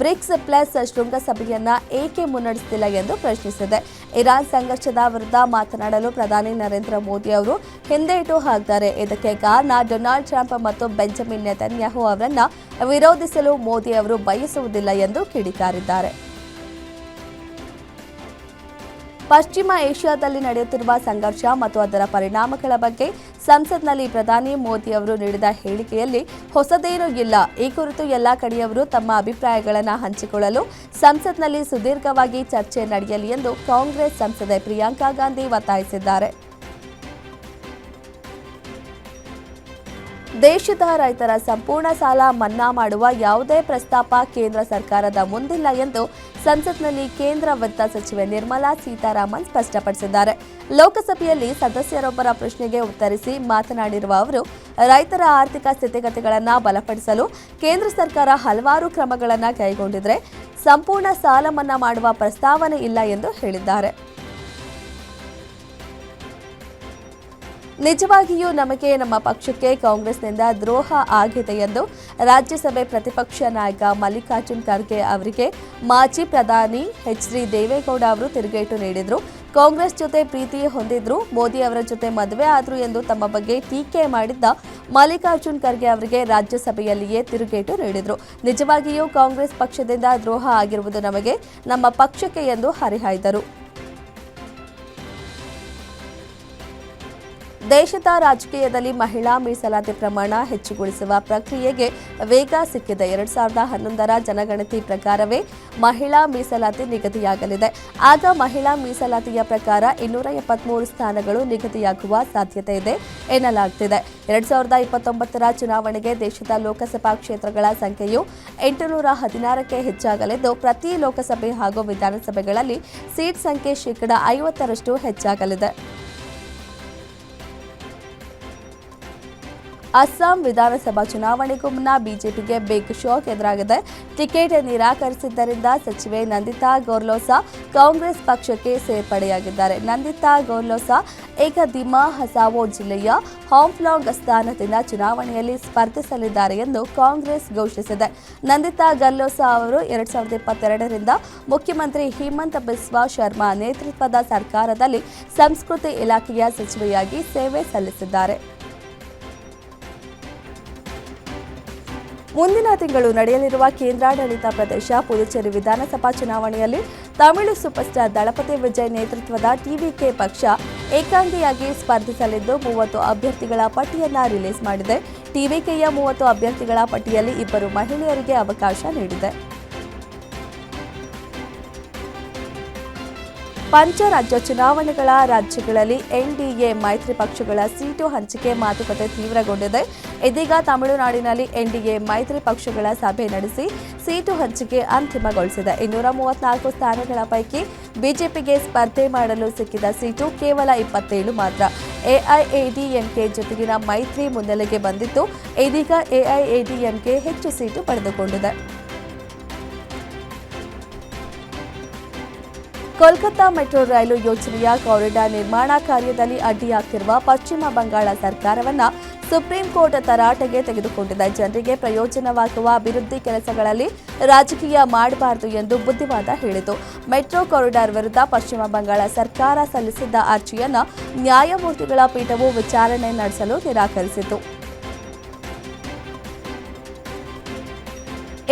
ಬ್ರಿಕ್ಸ್ ಪ್ಲಸ್ ಶೃಂಗಸಭೆಯನ್ನ ಏಕೆ ಮುನ್ನಡೆಸುತ್ತಿಲ್ಲ ಎಂದು ಪ್ರಶ್ನಿಸಿದೆ. ಇರಾನ್ ಸಂಘರ್ಷದ ವಿರುದ್ಧ ಮಾತನಾಡಲು ಪ್ರಧಾನಿ ನರೇಂದ್ರ ಮೋದಿ ಅವರು ಹಿಂದೇಟು ಹಾಕಿದ್ದಾರೆ. ಇದಕ್ಕೆ ಕಾರಣ ಡೊನಾಲ್ಡ್ ಟ್ರಂಪ್ ಮತ್ತು ಬೆಂಜಮಿನ್ ನೆತನ್ಯಾಹು ಅವರನ್ನ ವಿರೋಧಿಸಲು ಮೋದಿ ಅವರು ಬಯಸುವುದಿಲ್ಲ ಎಂದು ಕಿಡಿಕಾರಿದ್ದಾರೆ. ಪಶ್ಚಿಮ ಏಷ್ಯಾದಲ್ಲಿ ನಡೆಯುತ್ತಿರುವ ಸಂಘರ್ಷ ಮತ್ತು ಅದರ ಪರಿಣಾಮಗಳ ಬಗ್ಗೆ ಸಂಸತ್ನಲ್ಲಿ ಪ್ರಧಾನಿ ಮೋದಿ ಅವರು ನೀಡಿದ ಹೇಳಿಕೆಯಲ್ಲಿ ಹೊಸದೇನೂ ಇಲ್ಲ. ಈ ಕುರಿತು ಎಲ್ಲಾ ಕಡೆಯವರು ತಮ್ಮ ಅಭಿಪ್ರಾಯಗಳನ್ನು ಹಂಚಿಕೊಳ್ಳಲು ಸಂಸತ್ನಲ್ಲಿ ಸುದೀರ್ಘವಾಗಿ ಚರ್ಚೆ ನಡೆಯಲಿ ಎಂದು ಕಾಂಗ್ರೆಸ್ ಸಂಸದೆ ಪ್ರಿಯಾಂಕಾ ಗಾಂಧಿ ಒತ್ತಾಯಿಸಿದ್ದಾರೆ. ದೇಶದ ರೈತರ ಸಂಪೂರ್ಣ ಸಾಲ ಮನ್ನಾ ಮಾಡುವ ಯಾವುದೇ ಪ್ರಸ್ತಾಪ ಕೇಂದ್ರ ಸರ್ಕಾರದ ಮುಂದಿಲ್ಲ ಎಂದು ಸಂಸತ್ನಲ್ಲಿ ಕೇಂದ್ರ ವಿತ್ತ ಸಚಿವೆ ನಿರ್ಮಲಾ ಸೀತಾರಾಮನ್ ಸ್ಪಷ್ಟಪಡಿಸಿದ್ದಾರೆ. ಲೋಕಸಭೆಯಲ್ಲಿ ಸದಸ್ಯರೊಬ್ಬರ ಪ್ರಶ್ನೆಗೆ ಉತ್ತರಿಸಿ ಮಾತನಾಡಿರುವ ಅವರು, ರೈತರ ಆರ್ಥಿಕ ಸ್ಥಿತಿಗತಿಗಳನ್ನು ಬಲಪಡಿಸಲು ಕೇಂದ್ರ ಸರ್ಕಾರ ಹಲವಾರು ಕ್ರಮಗಳನ್ನು ಕೈಗೊಂಡಿದ್ರೆ ಸಂಪೂರ್ಣ ಸಾಲ ಮನ್ನಾ ಮಾಡುವ ಪ್ರಸ್ತಾವನೆ ಇಲ್ಲ ಎಂದು ಹೇಳಿದ್ದಾರೆ. ನಿಜವಾಗಿಯೂ ನಮಗೆ ನಮ್ಮ ಪಕ್ಷಕ್ಕೆ ಕಾಂಗ್ರೆಸ್ನಿಂದ ದ್ರೋಹ ಆಗಿದೆ ಎಂದು ರಾಜ್ಯಸಭೆ ಪ್ರತಿಪಕ್ಷ ನಾಯಕ ಮಲ್ಲಿಕಾರ್ಜುನ್ ಖರ್ಗೆ ಅವರಿಗೆ ಮಾಜಿ ಪ್ರಧಾನಿ ಎಚ್.ಡಿ. ದೇವೇಗೌಡ ಅವರು ತಿರುಗೇಟು ನೀಡಿದರು. ಕಾಂಗ್ರೆಸ್ ಜೊತೆ ಪ್ರೀತಿ ಹೊಂದಿದ್ರು, ಮೋದಿ ಅವರ ಜೊತೆ ಮದುವೆ ಆದ್ರು ಎಂದು ತಮ್ಮ ಬಗ್ಗೆ ಟೀಕೆ ಮಾಡಿದ್ದ ಮಲ್ಲಿಕಾರ್ಜುನ್ ಖರ್ಗೆ ಅವರಿಗೆ ರಾಜ್ಯಸಭೆಯಲ್ಲಿಯೇ ತಿರುಗೇಟು ನೀಡಿದರು. ನಿಜವಾಗಿಯೂ ಕಾಂಗ್ರೆಸ್ ಪಕ್ಷದಿಂದ ದ್ರೋಹ ಆಗಿರುವುದು ನಮಗೆ, ನಮ್ಮ ಪಕ್ಷಕ್ಕೆ ಎಂದು ಹರಿಹಾಯ್ದರು. ದೇಶದ ರಾಜಕೀಯದಲ್ಲಿ ಮಹಿಳಾ ಮೀಸಲಾತಿ ಪ್ರಮಾಣ ಹೆಚ್ಚುಗೊಳಿಸುವ ಪ್ರಕ್ರಿಯೆಗೆ ವೇಗ ಸಿಕ್ಕಿದೆ. 2011ರ ಜನಗಣತಿ ಪ್ರಕಾರವೇ ಮಹಿಳಾ ಮೀಸಲಾತಿ ನಿಗದಿಯಾಗಲಿದೆ. ಆಗ ಮಹಿಳಾ ಮೀಸಲಾತಿಯ ಪ್ರಕಾರ 273 ಸ್ಥಾನಗಳು ನಿಗದಿಯಾಗುವ ಸಾಧ್ಯತೆ ಇದೆ ಎನ್ನಲಾಗುತ್ತಿದೆ. 2029ರ ಚುನಾವಣೆಗೆ ದೇಶದ ಲೋಕಸಭಾ ಕ್ಷೇತ್ರಗಳ ಸಂಖ್ಯೆಯು 816ಕ್ಕೆ ಹೆಚ್ಚಾಗಲಿದ್ದು, ಪ್ರತಿ ಲೋಕಸಭೆ ಹಾಗೂ ವಿಧಾನಸಭೆಗಳಲ್ಲಿ ಸೀಟ್ ಸಂಖ್ಯೆ ಶೇಕಡಾ 50ರಷ್ಟು ಹೆಚ್ಚಾಗಲಿದೆ. ಅಸ್ಸಾಂ ವಿಧಾನಸಭಾ ಚುನಾವಣೆಗೂ ಮುನ್ನ ಬಿಜೆಪಿಗೆ ಬಿಗ್ ಶಾಕ್ ಎದುರಾಗಿದೆ. ಟಿಕೆಟ್ ನಿರಾಕರಿಸಿದ್ದರಿಂದ ಸಚಿವೆ ನಂದಿತಾ ಗೋರ್ಲೋಸಾ ಕಾಂಗ್ರೆಸ್ ಪಕ್ಷಕ್ಕೆ ಸೇರ್ಪಡೆಯಾಗಿದ್ದಾರೆ. ನಂದಿತಾ ಗೋರ್ಲೋಸಾ ಈಗ ದಿಮಾ ಹಸಾವೋ ಜಿಲ್ಲೆಯ ಹಾಂಫ್ಲಾಂಗ್ ಸ್ಥಾನದಿಂದ ಚುನಾವಣೆಯಲ್ಲಿ ಸ್ಪರ್ಧಿಸಲಿದ್ದಾರೆ ಎಂದು ಕಾಂಗ್ರೆಸ್ ಘೋಷಿಸಿದೆ. ನಂದಿತಾ ಗೋರ್ಲೋಸಾ ಅವರು 2022ರಿಂದ ಮುಖ್ಯಮಂತ್ರಿ ಹಿಮಂತ ಬಿಸ್ವಾ ಶರ್ಮಾ ನೇತೃತ್ವದ ಸರ್ಕಾರದಲ್ಲಿ ಸಂಸ್ಕೃತಿ ಇಲಾಖೆಯ ಸಚಿವೆಯಾಗಿ ಸೇವೆ ಸಲ್ಲಿಸಿದ್ದಾರೆ. ಮುಂದಿನ ತಿಂಗಳು ನಡೆಯಲಿರುವ ಕೇಂದ್ರಾಡಳಿತ ಪ್ರದೇಶ ಪುದುಚೇರಿ ವಿಧಾನಸಭಾ ಚುನಾವಣೆಯಲ್ಲಿ ತಮಿಳು ಸೂಪರ್ ಸ್ಟಾರ್ ದಳಪತಿ ವಿಜಯ್ ನೇತೃತ್ವದ ಟಿವಿಕೆ ಪಕ್ಷ ಏಕಾಂಗಿಯಾಗಿ ಸ್ಪರ್ಧಿಸಲಿದ್ದು 30 ಅಭ್ಯರ್ಥಿಗಳ ಪಟ್ಟಿಯನ್ನು ರಿಲೀಸ್ ಮಾಡಿದೆ. ಟಿವಿಕೆಯ 30 ಅಭ್ಯರ್ಥಿಗಳ ಪಟ್ಟಿಯಲ್ಲಿ 2 ಮಹಿಳೆಯರಿಗೆ ಅವಕಾಶ ನೀಡಿದೆ. ಪಂಚರಾಜ್ಯ ಚುನಾವಣೆಗಳ ರಾಜ್ಯಗಳಲ್ಲಿ ಎನ್ಡಿಎ ಮೈತ್ರಿ ಪಕ್ಷಗಳ ಸೀಟು ಹಂಚಿಕೆ ಮಾತುಕತೆ ತೀವ್ರಗೊಂಡಿದೆ. ಇದೀಗ ತಮಿಳುನಾಡಿನಲ್ಲಿ ಎನ್ಡಿಎ ಮೈತ್ರಿ ಪಕ್ಷಗಳ ಸಭೆ ನಡೆಸಿ ಸೀಟು ಹಂಚಿಕೆ ಅಂತಿಮಗೊಳಿಸಿದೆ. 234 ಸ್ಥಾನಗಳ ಪೈಕಿ ಬಿಜೆಪಿಗೆ ಸ್ಪರ್ಧೆ ಮಾಡಲು ಸಿಕ್ಕಿದ ಸೀಟು ಕೇವಲ 27 ಮಾತ್ರ. ಎಐಎಡಿಎಂಕೆ ಜೊತೆಗಿನ ಮೈತ್ರಿ ಮುನ್ನೆಲೆಗೆ ಬಂದಿತ್ತು. ಇದೀಗ ಎಐಎಡಿಎಂಕೆ ಹೆಚ್ಚು ಸೀಟು ಪಡೆದುಕೊಂಡಿದೆ. ಕೋಲ್ಕತ್ತಾ ಮೆಟ್ರೋ ರೈಲು ಯೋಜನೆಯ ಕಾರಿಡಾರ್ ನಿರ್ಮಾಣ ಕಾರ್ಯದಲ್ಲಿ ಅಡ್ಡಿಯಾಗ್ತಿರುವ ಪಶ್ಚಿಮ ಬಂಗಾಳ ಸರ್ಕಾರವನ್ನು ಸುಪ್ರೀಂ ಕೋರ್ಟ್ ತರಾಟೆಗೆ ತೆಗೆದುಕೊಂಡಿದೆ. ಜನರಿಗೆ ಪ್ರಯೋಜನವಾಗುವ ಅಭಿವೃದ್ಧಿ ಕೆಲಸಗಳಲ್ಲಿ ರಾಜಕೀಯ ಮಾಡಬಾರದು ಎಂದು ಬುದ್ಧಿವಾದ ಹೇಳಿತು. ಮೆಟ್ರೋ ಕಾರಿಡಾರ್ ವಿರುದ್ಧ ಪಶ್ಚಿಮ ಬಂಗಾಳ ಸರ್ಕಾರ ಸಲ್ಲಿಸಿದ್ದ ಅರ್ಜಿಯನ್ನು ನ್ಯಾಯಮೂರ್ತಿಗಳ ಪೀಠವು ವಿಚಾರಣೆ ನಡೆಸಲು ನಿರಾಕರಿಸಿತು.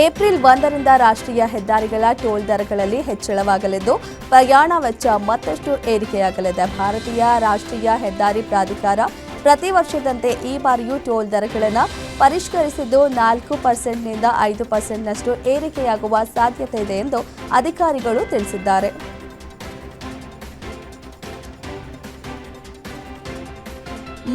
ಏಪ್ರಿಲ್ 1ರಿಂದ ರಾಷ್ಟ್ರೀಯ ಹೆದ್ದಾರಿಗಳ ಟೋಲ್ ದರಗಳಲ್ಲಿ ಹೆಚ್ಚಳವಾಗಲಿದ್ದು ಪ್ರಯಾಣ ವೆಚ್ಚ ಮತ್ತಷ್ಟು ಏರಿಕೆಯಾಗಲಿದೆ. ಭಾರತೀಯ ರಾಷ್ಟ್ರೀಯ ಹೆದ್ದಾರಿ ಪ್ರಾಧಿಕಾರ ಪ್ರತಿ ವರ್ಷದಂತೆ ಈ ಬಾರಿಯೂ ಟೋಲ್ ದರಗಳನ್ನು ಪರಿಷ್ಕರಿಸಿದ್ದು 4%ನಿಂದ 5%ನಷ್ಟು ಏರಿಕೆಯಾಗುವ ಸಾಧ್ಯತೆ ಇದೆ ಎಂದು ಅಧಿಕಾರಿಗಳು ತಿಳಿಸಿದ್ದಾರೆ.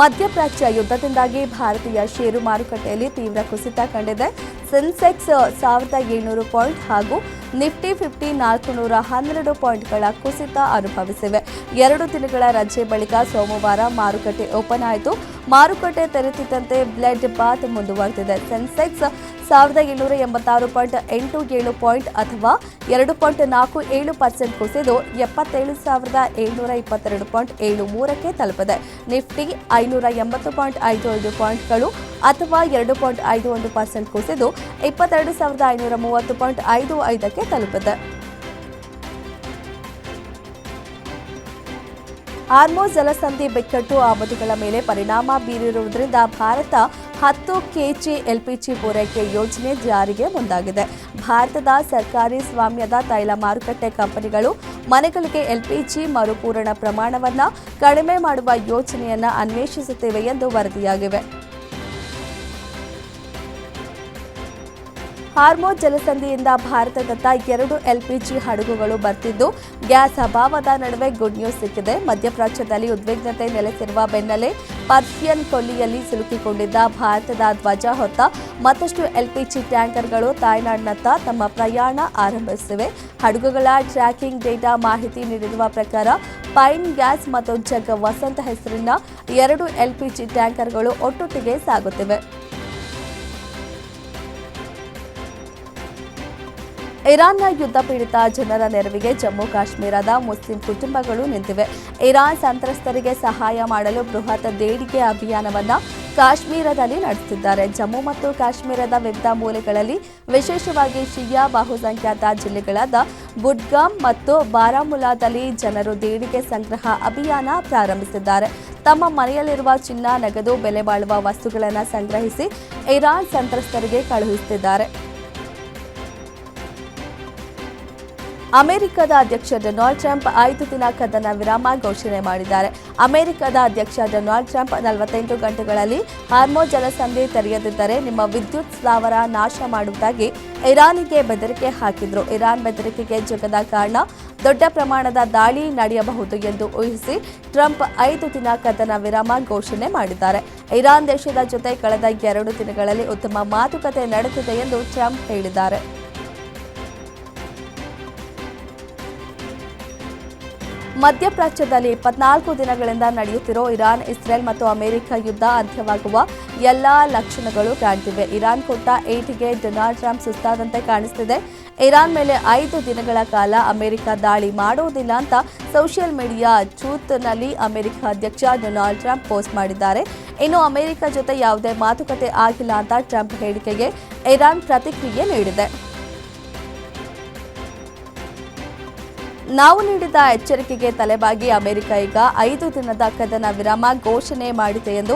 ಮಧ್ಯಪ್ರಾಚ್ಯ ಯುದ್ಧದಿಂದಾಗಿ ಭಾರತೀಯ ಷೇರು ಮಾರುಕಟ್ಟೆಯಲ್ಲಿ ತೀವ್ರ ಕುಸಿತ ಕಂಡಿದೆ. ಸೆನ್ಸೆಕ್ಸ್ 1700 ಪಾಯಿಂಟ್ ಹಾಗೂ ನಿಫ್ಟಿ 50 412 ಪಾಯಿಂಟ್ಗಳ ಕುಸಿತ ಅನುಭವಿಸಿವೆ. 2 ದಿನಗಳ ರಜೆ ಬಳಿಕ ಸೋಮವಾರ ಮಾರುಕಟ್ಟೆ ಓಪನ್ ಆಯಿತು. ಮಾರುಕಟ್ಟೆ ತೆರೆದಿದ್ದಂತೆ ಬ್ಲಡ್ ಬಾತ್ ಮುಂದುವರೆದಿದೆ. ಸೆನ್ಸೆಕ್ಸ್ 1786.87 ಪಾಯಿಂಟ್ ಅಥವಾ 2.47% ಕುಸಿದು 77,722.73ಕ್ಕೆ ತಲುಪಿದೆ. ನಿಫ್ಟಿ 580.55 ಪಾಯಿಂಟ್ಗಳು ಅಥವಾ 2.51% ಕುಸಿದು 22,530.55ಕ್ಕೆ ತಲುಪಿದೆ. ಹಾರ್ಮೋಸ್ ಜಲಸಂಧಿ ಬಿಕ್ಕಟ್ಟು ಆಮದುಗಳ ಮೇಲೆ ಪರಿಣಾಮ ಬೀರಿರುವುದರಿಂದ ಭಾರತ 10 ಕೆಜಿ ಎಲ್ಪಿಜಿ ಪೂರೈಕೆ ಯೋಜನೆ ಜಾರಿಗೆ ಮುಂದಾಗಿದೆ. ಭಾರತದ ಸರ್ಕಾರಿ ಸ್ವಾಮ್ಯದ ತೈಲ ಮಾರುಕಟ್ಟೆ ಕಂಪನಿಗಳು ಮನೆಗಳಿಗೆ ಎಲ್ಪಿಜಿ ಮರುಪೂರಣ ಪ್ರಮಾಣವನ್ನು ಕಡಿಮೆ ಮಾಡುವ ಯೋಜನೆಯನ್ನು ಅನ್ವೇಷಿಸುತ್ತಿವೆ ಎಂದು ವರದಿಯಾಗಿವೆ. ಹಾರ್ಮೋಸ್ ಜಲಸಂಧಿಯಿಂದ ಭಾರತದತ್ತ 2 ಎಲ್ಪಿಜಿ ಹಡಗುಗಳು ಬರ್ತಿದ್ದು ಗ್ಯಾಸ್ ಅಭಾವದ ನಡುವೆ ಗುಡ್ ನ್ಯೂಸ್ ಸಿಕ್ಕಿದೆ. ಮಧ್ಯಪ್ರಾಚ್ಯದಲ್ಲಿ ಉದ್ವಿಗ್ನತೆ ನೆಲೆಸಿರುವ ಬೆನ್ನಲ್ಲೇ ಪರ್ಷಿಯನ್ ಕೊಲ್ಲಿಯಲ್ಲಿ ಸಿಲುಕಿಕೊಂಡಿದ್ದ ಭಾರತದ ಧ್ವಜ ಹೊತ್ತ ಮತ್ತಷ್ಟು ಎಲ್ಪಿಜಿ ಟ್ಯಾಂಕರ್ಗಳು ತಾಯ್ನಾಡಿನತ್ತ ತಮ್ಮ ಪ್ರಯಾಣ ಆರಂಭಿಸಿವೆ. ಹಡಗುಗಳ ಟ್ರ್ಯಾಕಿಂಗ್ ಡೇಟಾ ಮಾಹಿತಿ ನೀಡಿರುವ ಪ್ರಕಾರ ಪೈನ್ ಗ್ಯಾಸ್ ಮತ್ತು ಜಗ್ ವಸಂತ ಹೆಸರಿನ 2 ಎಲ್ಪಿಜಿ ಟ್ಯಾಂಕರ್ಗಳು ಒಟ್ಟೊಟ್ಟಿಗೆ ಸಾಗುತ್ತಿವೆ. ಇರಾನ್ನ ಯುದ್ಧ ಪೀಡಿತ ಜನರ ನೆರವಿಗೆ ಜಮ್ಮು ಕಾಶ್ಮೀರದ ಮುಸ್ಲಿಂ ಕುಟುಂಬಗಳು ನಿಂತಿವೆ. ಇರಾನ್ ಸಂತ್ರಸ್ತರಿಗೆ ಸಹಾಯ ಮಾಡಲು ಬೃಹತ್ ದೇಣಿಗೆ ಅಭಿಯಾನವನ್ನು ಕಾಶ್ಮೀರದಲ್ಲಿ ನಡೆಸುತ್ತಿದ್ದಾರೆ. ಜಮ್ಮು ಮತ್ತು ಕಾಶ್ಮೀರದ ವಿವಿಧ ಮೂಲೆಗಳಲ್ಲಿ ವಿಶೇಷವಾಗಿ ಶಿಯಾ ಬಹುಸಂಖ್ಯಾತ ಜಿಲ್ಲೆಗಳಾದ ಬುಡ್ಗಾಮ್ ಮತ್ತು ಬಾರಾಮುಲಾದಲ್ಲಿ ಜನರು ದೇಣಿಗೆ ಸಂಗ್ರಹ ಅಭಿಯಾನ ಪ್ರಾರಂಭಿಸಿದ್ದಾರೆ. ತಮ್ಮ ಮನೆಯಲ್ಲಿರುವ ಚಿನ್ನ, ನಗದು, ಬೆಲೆ ಬಾಳುವ ವಸ್ತುಗಳನ್ನು ಸಂಗ್ರಹಿಸಿ ಇರಾನ್ ಸಂತ್ರಸ್ತರಿಗೆ ಕಳುಹಿಸುತ್ತಿದ್ದಾರೆ. ಅಮೆರಿಕದ ಅಧ್ಯಕ್ಷ ಡೊನಾಲ್ಡ್ ಟ್ರಂಪ್ 5 ದಿನ ಕದನ ವಿರಾಮ ಘೋಷಣೆ ಮಾಡಿದ್ದಾರೆ. ಅಮೆರಿಕದ ಅಧ್ಯಕ್ಷ ಡೊನಾಲ್ಡ್ ಟ್ರಂಪ್ 48 ಗಂಟೆಗಳಲ್ಲಿ ಹಾರ್ಮೋಸ್ ಜಲಸಂಧಿ ತೆರೆಯದಿದ್ದರೆ ನಿಮ್ಮ ವಿದ್ಯುತ್ ಸ್ಥಾವರ ನಾಶ ಮಾಡುವುದಾಗಿ ಇರಾನಿಗೆ ಬೆದರಿಕೆ ಹಾಕಿದ್ರು. ಇರಾನ್ ಬೆದರಿಕೆಗೆ ಜಗದ ಕಾರಣ ದೊಡ್ಡ ಪ್ರಮಾಣದ ದಾಳಿ ನಡೆಯಬಹುದು ಎಂದು ಊಹಿಸಿ ಟ್ರಂಪ್ 5 ದಿನ ಕದನ ವಿರಾಮ ಘೋಷಣೆ ಮಾಡಿದ್ದಾರೆ. ಇರಾನ್ ದೇಶದ ಜೊತೆ ಕಳೆದ 2 ದಿನಗಳಲ್ಲಿ ಉತ್ತಮ ಮಾತುಕತೆ ನಡೆದಿದೆ ಎಂದು ಟ್ರಂಪ್ ಹೇಳಿದ್ದಾರೆ. ಮಧ್ಯಪ್ರಾಚ್ಯದಲ್ಲಿ 24 ದಿನಗಳಿಂದ ನಡೆಯುತ್ತಿರೋ ಇರಾನ್, ಇಸ್ರೇಲ್ ಮತ್ತು ಅಮೆರಿಕ ಯುದ್ಧ ಅಂತ್ಯವಾಗುವ ಎಲ್ಲಾ ಲಕ್ಷಣಗಳು ಕಾಣ್ತಿವೆ. ಇರಾನ್ ಕೊಟ್ಟ ಏಟಿಗೆ ಡೊನಾಲ್ಡ್ ಟ್ರಂಪ್ ಸುಸ್ತಾದಂತೆ ಕಾಣಿಸ್ತಿದೆ. ಇರಾನ್ ಮೇಲೆ 5 ದಿನಗಳ ಕಾಲ ಅಮೆರಿಕ ದಾಳಿ ಮಾಡುವುದಿಲ್ಲ ಅಂತ ಸೋಷಿಯಲ್ ಮೀಡಿಯಾ ಟ್ರೂತ್ನಲ್ಲಿ ಅಮೆರಿಕ ಅಧ್ಯಕ್ಷ ಡೊನಾಲ್ಡ್ ಟ್ರಂಪ್ ಪೋಸ್ಟ್ ಮಾಡಿದ್ದಾರೆ. ಇನ್ನು ಅಮೆರಿಕ ಜೊತೆ ಯಾವುದೇ ಮಾತುಕತೆ ಆಗಿಲ್ಲ ಅಂತ ಟ್ರಂಪ್ ಹೇಳಿಕೆಗೆ ಇರಾನ್ ಪ್ರತಿಕ್ರಿಯೆ ನೀಡಿದೆ. ನಾವು ನೀಡಿದ ಎಚ್ಚರಿಕೆಗೆ ತಲೆಬಾಗಿ ಅಮೆರಿಕ ಈಗ 5 ದಿನದ ಕದನ ವಿರಾಮ ಘೋಷಣೆ ಮಾಡಿದೆ ಎಂದು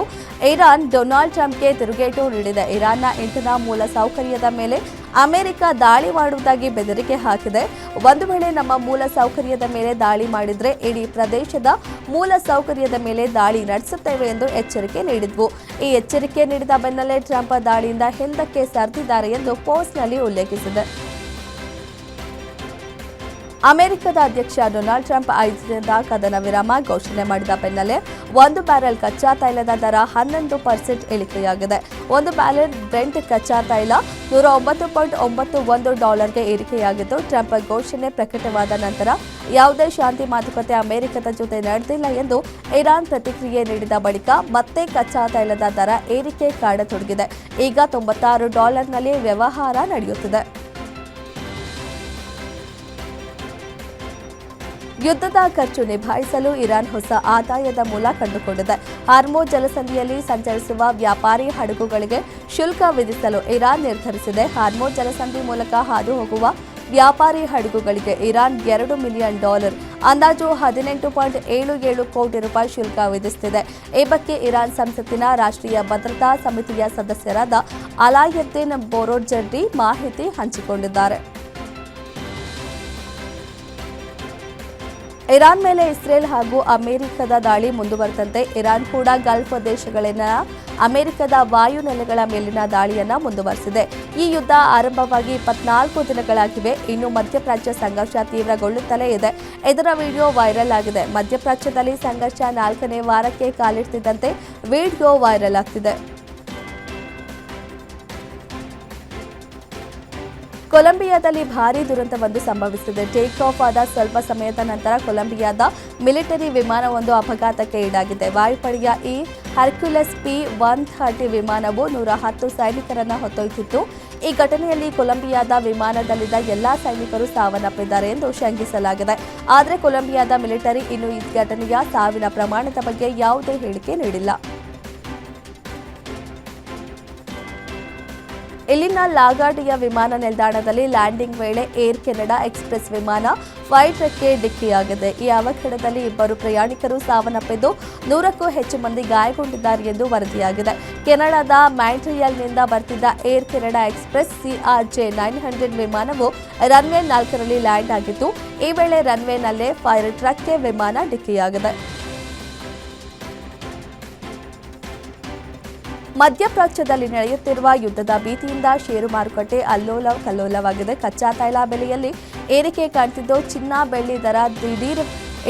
ಇರಾನ್ ಡೊನಾಲ್ಡ್ ಟ್ರಂಪ್ಗೆ ತಿರುಗೇಟು ನೀಡಿದೆ. ಇರಾನ್ನ ಇಂಧನ ಮೂಲ ಸೌಕರ್ಯದ ಮೇಲೆ ಅಮೆರಿಕ ದಾಳಿ ಮಾಡುವುದಾಗಿ ಬೆದರಿಕೆ ಹಾಕಿದೆ. ಒಂದು ವೇಳೆ ನಮ್ಮ ಮೂಲ ಸೌಕರ್ಯದ ಮೇಲೆ ದಾಳಿ ಮಾಡಿದ್ರೆ ಇಡೀ ಪ್ರದೇಶದ ಮೂಲ ಸೌಕರ್ಯದ ಮೇಲೆ ದಾಳಿ ನಡೆಸುತ್ತೇವೆ ಎಂದು ಎಚ್ಚರಿಕೆ ನೀಡಿದ್ವು. ಈ ಎಚ್ಚರಿಕೆ ನೀಡಿದ ಬೆನ್ನಲ್ಲೇ ಟ್ರಂಪ್ ದಾಳಿಯಿಂದ ಹಿಂದಕ್ಕೆ ಸರಿದಿದ್ದಾರೆ ಎಂದು ಪೋಸ್ಟ್ನಲ್ಲಿ ಉಲ್ಲೇಖಿಸಿದೆ. ಅಮೆರಿಕದ ಅಧ್ಯಕ್ಷ ಡೊನಾಲ್ಡ್ ಟ್ರಂಪ್ 5 ದಿನದ ಕದನ ವಿರಾಮ ಘೋಷಣೆ ಮಾಡಿದ ಬೆನ್ನಲ್ಲೇ 1 ಬ್ಯಾರೆಲ್ ಕಚ್ಚಾ ತೈಲದ ದರ 11% ಇಳಿಕೆಯಾಗಿದೆ. 1 ಬ್ಯಾರೆಲ್ ಬ್ರೆಂಟ್ ಕಚ್ಚಾ ತೈಲ $109.91ಗೆ ಏರಿಕೆಯಾಗಿದ್ದು, ಟ್ರಂಪ್ ಘೋಷಣೆ ಪ್ರಕಟವಾದ ನಂತರ ಯಾವುದೇ ಶಾಂತಿ ಮಾತುಕತೆ ಅಮೆರಿಕದ ಜೊತೆ ನಡೆದಿಲ್ಲ ಎಂದು ಇರಾನ್ ಪ್ರತಿಕ್ರಿಯೆ ನೀಡಿದ ಬಳಿಕ ಮತ್ತೆ ಕಚ್ಚಾ ತೈಲದ ದರ ಏರಿಕೆ ಕಾಡತೊಡಗಿದೆ. ಈಗ $96ನಲ್ಲಿ ವ್ಯವಹಾರ ನಡೆಯುತ್ತಿದೆ. ಯುದ್ಧದ ಖರ್ಚು ನಿಭಾಯಿಸಲು ಇರಾನ್ ಹೊಸ ಆದಾಯದ ಮೂಲ ಕಂಡುಕೊಂಡಿದೆ. ಹಾರ್ಮುಜ್ ಜಲಸಂಧಿಯಲ್ಲಿ ಸಂಚರಿಸುವ ವ್ಯಾಪಾರಿ ಹಡಗುಗಳಿಗೆ ಶುಲ್ಕ ವಿಧಿಸಲು ಇರಾನ್ ನಿರ್ಧರಿಸಿದೆ. ಹಾರ್ಮುಜ್ ಜಲಸಂಧಿ ಮೂಲಕ ಹಾದು ಹೋಗುವ ವ್ಯಾಪಾರಿ ಹಡಗುಗಳಿಗೆ ಇರಾನ್ $2 ಮಿಲಿಯನ್ ಅಂದಾಜು $18.77 ಕೋಟಿ ಶುಲ್ಕ ವಿಧಿಸುತ್ತಿದೆ. ಈ ಬಗ್ಗೆ ಇರಾನ್ ಸಂಸತ್ತಿನ ರಾಷ್ಟ್ರೀಯ ಭದ್ರತಾ ಸಮಿತಿಯ ಸದಸ್ಯರಾದ ಅಲಾಯುದ್ದೀನ್ ಬೋರೋಜರ್ಡಿ ಮಾಹಿತಿ ಹಂಚಿಕೊಂಡಿದ್ದಾರೆ. ಇರಾನ್ ಮೇಲೆ ಇಸ್ರೇಲ್ ಹಾಗೂ ಅಮೆರಿಕದ ದಾಳಿ ಮುಂದುವರೆದಂತೆ ಇರಾನ್ ಕೂಡ ಗಲ್ಫ್ ದೇಶಗಳಲ್ಲಿನ ಅಮೆರಿಕದ ವಾಯುನೆಲೆಗಳ ಮೇಲಿನ ದಾಳಿಯನ್ನು ಮುಂದುವರೆಸಿದೆ. ಈ ಯುದ್ಧ ಆರಂಭವಾಗಿ 24 ದಿನಗಳಾಗಿವೆ. ಇನ್ನು ಮಧ್ಯಪ್ರಾಚ್ಯ ಸಂಘರ್ಷ ತೀವ್ರಗೊಳ್ಳುತ್ತಲೇ ಇದೆ. ಇದರ ವಿಡಿಯೋ ವೈರಲ್ ಆಗಿದೆ. ಮಧ್ಯಪ್ರಾಚ್ಯದಲ್ಲಿ ಸಂಘರ್ಷ 4ನೇ ವಾರಕ್ಕೆ ಕಾಲಿಡ್ತಿದ್ದಂತೆ ವಿಡಿಯೋ ವೈರಲ್ ಆಗ್ತಿದೆ. ಕೊಲಂಬಿಯಾದಲ್ಲಿ ಭಾರೀ ದುರಂತವೊಂದು ಸಂಭವಿಸಿದೆ. ಟೇಕ್ ಆಫ್ ಆದ ಸ್ವಲ್ಪ ಸಮಯದ ನಂತರ ಕೊಲಂಬಿಯಾದ ಮಿಲಿಟರಿ ವಿಮಾನವೊಂದು ಅಪಘಾತಕ್ಕೆ ಈಡಾಗಿದೆ. ವಾಯುಪಡೆಯ ಈ ಹರ್ಕ್ಯುಲಸ್ P-130 ವಿಮಾನವು 110 ಸೈನಿಕರನ್ನು ಹೊತ್ತೊಯ್ದಿತ್ತು. ಈ ಘಟನೆಯಲ್ಲಿ ಕೊಲಂಬಿಯಾದ ವಿಮಾನದಲ್ಲಿದ್ದ ಎಲ್ಲಾ ಸೈನಿಕರು ಸಾವನ್ನಪ್ಪಿದ್ದಾರೆ ಎಂದು ಶಂಕಿಸಲಾಗಿದೆ. ಆದರೆ ಕೊಲಂಬಿಯಾದ ಮಿಲಿಟರಿ ಇನ್ನೂ ಈ ಘಟನೆಯ ಸಾವಿನ ಪ್ರಮಾಣದ ಬಗ್ಗೆ ಯಾವುದೇ ಹೇಳಿಕೆ ನೀಡಿಲ್ಲ. ಇಲ್ಲಿನ ಲಾಗಾರ್ಡಿಯಾ ವಿಮಾನ ನಿಲ್ದಾಣದಲ್ಲಿ ಲ್ಯಾಂಡಿಂಗ್ ವೇಳೆ ಏರ್ ಕೆನಡಾ ಎಕ್ಸ್‌ಪ್ರೆಸ್ ವಿಮಾನ ಫೈಟರ್‌ಗೆ ಡಿಕ್ಕಿಯಾಗಿದೆ. ಈ ಅವಘಡದಲ್ಲಿ 2 ಪ್ರಯಾಣಿಕರು ಸಾವನ್ನಪ್ಪಿದ್ದು 100ಕ್ಕೂ ಹೆಚ್ಚು ಮಂದಿ ಗಾಯಗೊಂಡಿದ್ದಾರೆ ಎಂದು ವರದಿಯಾಗಿದೆ. ಕೆನಡಾದ ಮಾಂಟ್ರಿಯಲ್‌ನಿಂದ ಬರ್ತಿದ್ದ ಏರ್ ಕೆನಡಾ ಎಕ್ಸ್‌ಪ್ರೆಸ್ CRJ-900 ವಿಮಾನವು ರನ್ವೇ 4ರಲ್ಲಿ ಲ್ಯಾಂಡ್ ಆಗಿತ್ತು. ಈ ವೇಳೆ ರನ್ವೇನಲ್ಲೇ ಫೈರ್ ಟ್ರಕ್ಗೆ ವಿಮಾನ ಡಿಕ್ಕಿಯಾಗಿದೆ. ಮಧ್ಯಪ್ರಾಚ್ಯದಲ್ಲಿ ನಡೆಯುತ್ತಿರುವ ಯುದ್ಧದ ಭೀತಿಯಿಂದ ಷೇರು ಮಾರುಕಟ್ಟೆ ಅಲ್ಲೋಲ ಕಲ್ಲೋಲವಾಗಿದೆ. ಕಚ್ಚಾ ತೈಲ ಬೆಲೆಯಲ್ಲಿ ಏರಿಕೆ ಕಾಣ್ತಿದ್ದು, ಚಿನ್ನ ಬೆಳ್ಳಿ ದರ ದಿಢೀರ್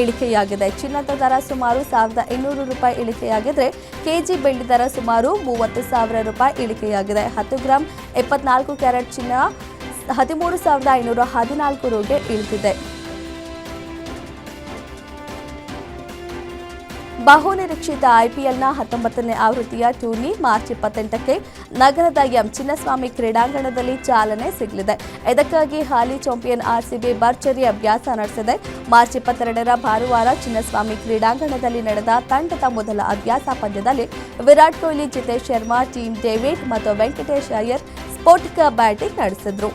ಇಳಿಕೆಯಾಗಿದೆ. ಚಿನ್ನದ ದರ ಸುಮಾರು $1,200 ಇಳಿಕೆಯಾಗಿದ್ರೆ ಕೆಜಿ ಬೆಳ್ಳಿ ದರ ಸುಮಾರು $30,000 ಇಳಿಕೆಯಾಗಿದೆ. 10 ಗ್ರಾಂ 24 ಕ್ಯಾರೆಟ್ ಚಿನ್ನ $13,514ಗೆ ಇಳಿದಿದೆ. ಬಹುನಿರೀಕ್ಷಿತ ಐಪಿಎಲ್ನ 19ನೇ ಆವೃತ್ತಿಯ ಟೂರ್ನಿ ಮಾರ್ಚ್ 28ಕ್ಕೆ ನಗರದ ಚಿನ್ನಸ್ವಾಮಿ ಕ್ರೀಡಾಂಗಣದಲ್ಲಿ ಚಾಲನೆ ಸಿಗಲಿದೆ. ಇದಕ್ಕಾಗಿ ಹಾಲಿ ಚಾಂಪಿಯನ್ ಆರ್ಸಿಬಿ ಭರ್ಜರಿ ಅಭ್ಯಾಸ ನಡೆಸಿದೆ. ಮಾರ್ಚ್ 22ರ ಭಾನುವಾರ ಚಿನ್ನಸ್ವಾಮಿ ಕ್ರೀಡಾಂಗಣದಲ್ಲಿ ನಡೆದ ತಂಡದ ಮೊದಲ ಅಭ್ಯಾಸ ಪಂದ್ಯದಲ್ಲಿ ವಿರಾಟ್ ಕೊಹ್ಲಿ, ಜಿತೇಶ್ ಶರ್ಮಾ, ಟೀಮ್ ಡೇವಿಡ್ ಮತ್ತು ವೆಂಕಟೇಶ್ ಅಯ್ಯರ್ ಸ್ಫೋಟಕ ಬ್ಯಾಟಿಂಗ್ ನಡೆಸಿದರು.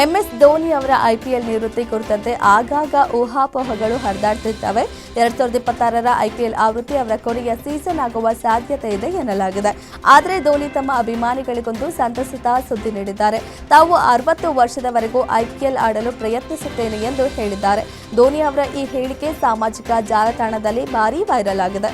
MS ಧೋನಿ ಅವರ ಐಪಿಎಲ್ ನಿವೃತ್ತಿ ಕುರಿತಂತೆ ಆಗಾಗ ಊಹಾಪೋಹಗಳು ಹರಿದಾಡ್ತಿದ್ದಾವೆ. 2026ರ ಐಪಿಎಲ್ ಆವೃತ್ತಿ ಅವರ ಕೊನೆಯ ಸೀಸನ್ ಆಗುವ ಸಾಧ್ಯತೆ ಇದೆ ಎನ್ನಲಾಗಿದೆ. ಆದರೆ ಧೋನಿ ತಮ್ಮ ಅಭಿಮಾನಿಗಳಿಗೊಂದು ಸಂತಸದ ಸುದ್ದಿ ನೀಡಿದ್ದಾರೆ. ತಾವು 60 ವರ್ಷದವರೆಗೂ ಐಪಿಎಲ್ ಆಡಲು ಪ್ರಯತ್ನಿಸುತ್ತೇನೆ ಎಂದು ಹೇಳಿದ್ದಾರೆ. ಧೋನಿ ಅವರ ಈ ಹೇಳಿಕೆ ಸಾಮಾಜಿಕ ಜಾಲತಾಣದಲ್ಲಿ ಭಾರೀ ವೈರಲ್ ಆಗಿದೆ.